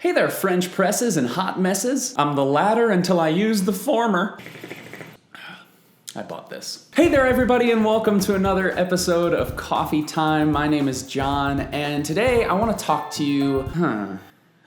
Hey there, French presses and hot messes. I'm the latter until I use the former. I bought this. Hey there, everybody, and welcome to another episode of Coffee Time. My name is John, and today I want to talk to you, how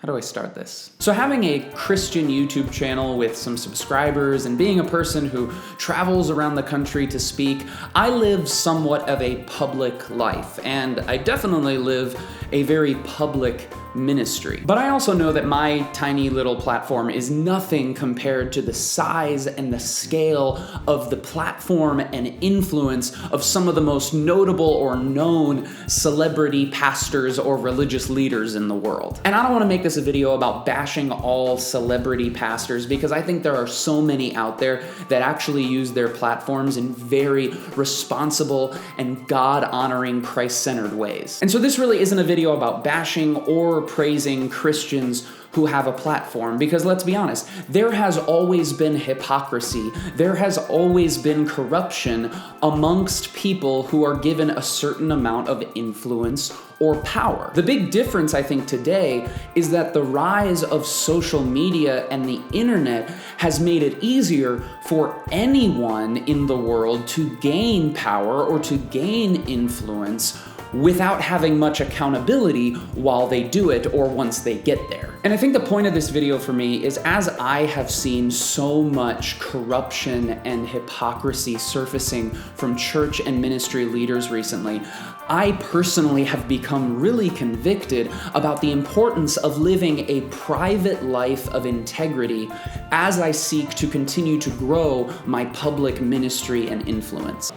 do I start this? So having a Christian YouTube channel with some subscribers and being a person who travels around the country to speak, I live somewhat of a public life, and I definitely live a very public ministry. But I also know that my tiny little platform is nothing compared to the size and the scale of the platform and influence of some of the most notable or known celebrity pastors or religious leaders in the world. And I don't want to make this a video about bashing all celebrity pastors, because I think there are so many out there that actually use their platforms in very responsible and God-honoring, Christ-centered ways. And so this really isn't a video about bashing or praising Christians who have a platform, because let's be honest, there has always been hypocrisy, there has always been corruption amongst people who are given a certain amount of influence or power. The big difference, I think, today is that the rise of social media and the internet has made it easier for anyone in the world to gain power or to gain influence without having much accountability while they do it or once they get there. And I think the point of this video for me is, as I have seen so much corruption and hypocrisy surfacing from church and ministry leaders recently, I personally have become really convicted about the importance of living a private life of integrity as I seek to continue to grow my public ministry and influence.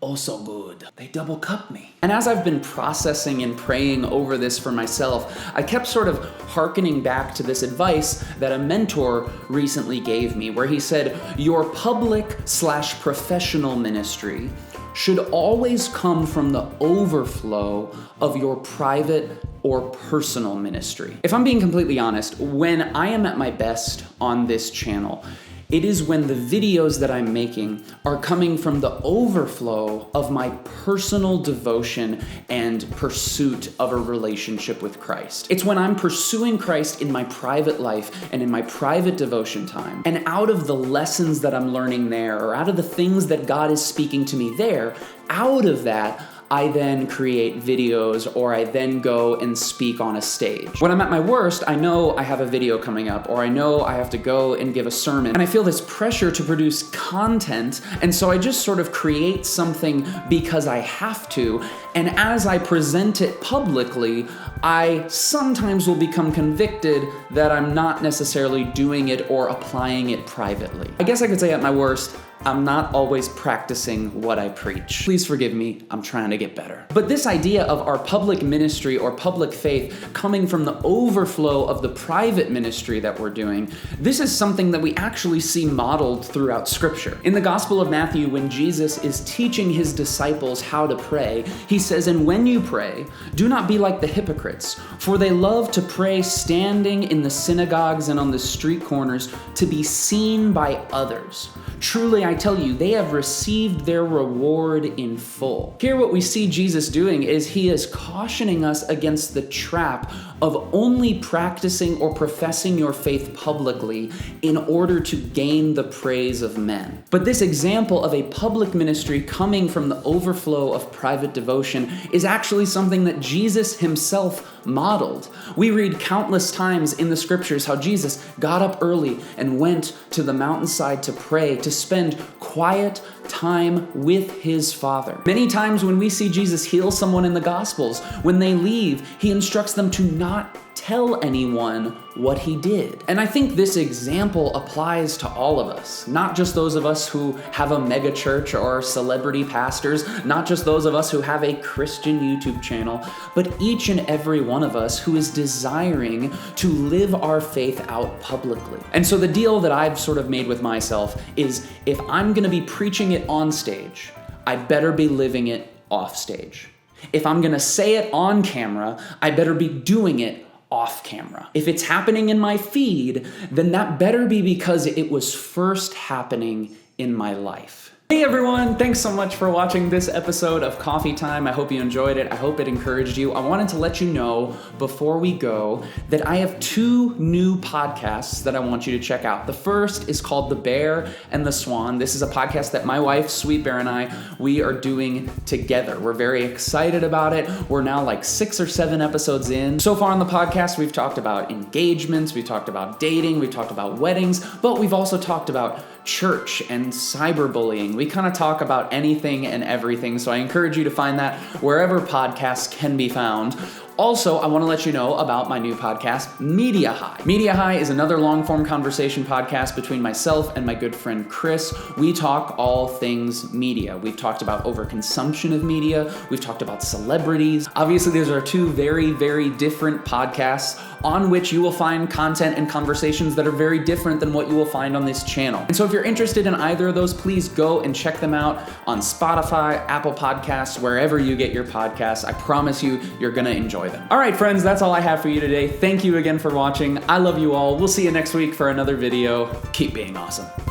Oh, so good. They double cup me. And as I've been processing and praying over this for myself, I kept sort of hearkening back to this advice that a mentor recently gave me, where he said, your public/professional ministry should always come from the overflow of your private or personal ministry. If I'm being completely honest, when I am at my best on this channel, it is when the videos that I'm making are coming from the overflow of my personal devotion and pursuit of a relationship with Christ. It's when I'm pursuing Christ in my private life and in my private devotion time. And out of the lessons that I'm learning there, or out of the things that God is speaking to me there, out of that, I then create videos, or I then go and speak on a stage. When I'm at my worst, I know I have a video coming up, or I know I have to go and give a sermon, and I feel this pressure to produce content, and so I just sort of create something because I have to, and as I present it publicly, I sometimes will become convicted that I'm not necessarily doing it or applying it privately. I guess I could say at my worst, I'm not always practicing what I preach. Please forgive me, I'm trying to get better. But this idea of our public ministry or public faith coming from the overflow of the private ministry that we're doing, this is something that we actually see modeled throughout Scripture. In the Gospel of Matthew, when Jesus is teaching his disciples how to pray, he says, and when you pray, do not be like the hypocrites, for they love to pray standing in the synagogues and on the street corners to be seen by others. Truly, I tell you, they have received their reward in full. Here, what we see Jesus doing is he is cautioning us against the trap of only practicing or professing your faith publicly in order to gain the praise of men. But this example of a public ministry coming from the overflow of private devotion is actually something that Jesus himself modeled. We read countless times in the scriptures how Jesus got up early and went to the mountainside to pray, to spend quiet time with his Father. Many times when we see Jesus heal someone in the Gospels, when they leave, he instructs them to not tell anyone what he did. And I think this example applies to all of us, not just those of us who have a mega church or celebrity pastors, not just those of us who have a Christian YouTube channel, but each and every one of us who is desiring to live our faith out publicly. And so the deal that I've sort of made with myself is, if I'm gonna be preaching it on stage, I better be living it off stage. If I'm gonna say it on camera, I better be doing it off camera. If it's happening in my feed, then that better be because it was first happening in my life. Hey everyone, thanks so much for watching this episode of Coffee Time. I hope you enjoyed it. I hope it encouraged you. I wanted to let you know before we go that I have 2 new podcasts that I want you to check out. The first is called The Bear and the Swan. This is a podcast that my wife, Sweet Bear, and I, we are doing together. We're very excited about it. We're now like 6 or 7 episodes in. So far on the podcast, we've talked about engagements, we've talked about dating, we've talked about weddings, but we've also talked about church and cyberbullying. We kind of talk about anything and everything, so I encourage you to find that wherever podcasts can be found. Also, I want to let you know about my new podcast, Media High. Media High is another long-form conversation podcast between myself and my good friend Chris. We talk all things media. We've talked about overconsumption of media. We've talked about celebrities. Obviously, these are 2 very, very different podcasts on which you will find content and conversations that are very different than what you will find on this channel. And so if you're interested in either of those, please go and check them out on Spotify, Apple Podcasts, wherever you get your podcasts. I promise you, you're gonna enjoy them. All right, friends, that's all I have for you today. Thank you again for watching. I love you all. We'll see you next week for another video. Keep being awesome.